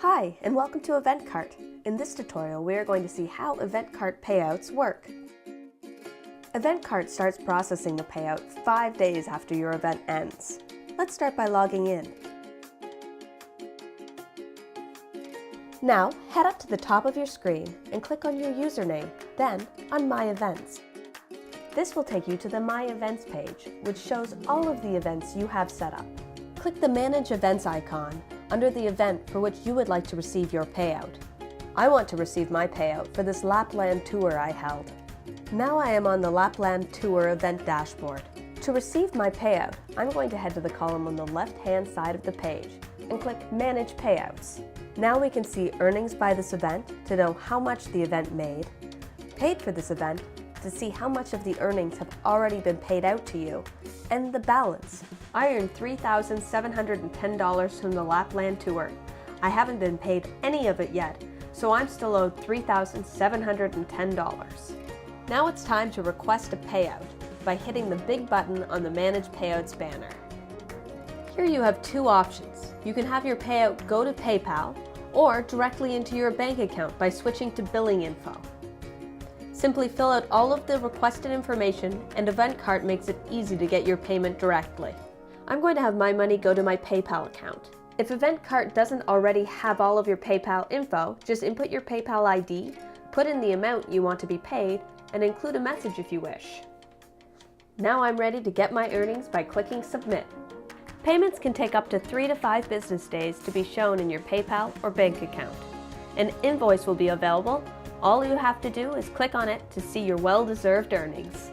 Hi, and welcome to EventCart. In this tutorial, we are going to see how EventCart payouts work. EventCart starts processing the payout 5 days after your event ends. Let's start by logging in. Now, head up to the top of your screen and click on your username, then on My Events. This will take you to the My Events page, which shows all of the events you have set up. Click the Manage Events icon under the event for which you would like to receive your payout. I want to receive my payout for this Lapland tour I held. Now I am on the Lapland Tour event dashboard. To receive my payout, I'm going to head to the column on the left-hand side of the page and click Manage Payouts. Now we can see earnings by this event to know how much the event made, paid for this event to see how much of the earnings have already been paid out to you, and the balance. I earned $3,710 from the Lapland tour. I haven't been paid any of it yet, so I'm still owed $3,710. Now it's time to request a payout by hitting the big button on the Manage Payouts banner. Here you have two options. You can have your payout go to PayPal or directly into your bank account by switching to billing info. Simply fill out all of the requested information and EventCart makes it easy to get your payment directly. I'm going to have my money go to my PayPal account. If EventCart doesn't already have all of your PayPal info, just input your PayPal ID, put in the amount you want to be paid, and include a message if you wish. Now I'm ready to get my earnings by clicking Submit. Payments can take up to 3 to 5 business days to be shown in your PayPal or bank account. An invoice will be available. All you have to do is click on it to see your well-deserved earnings.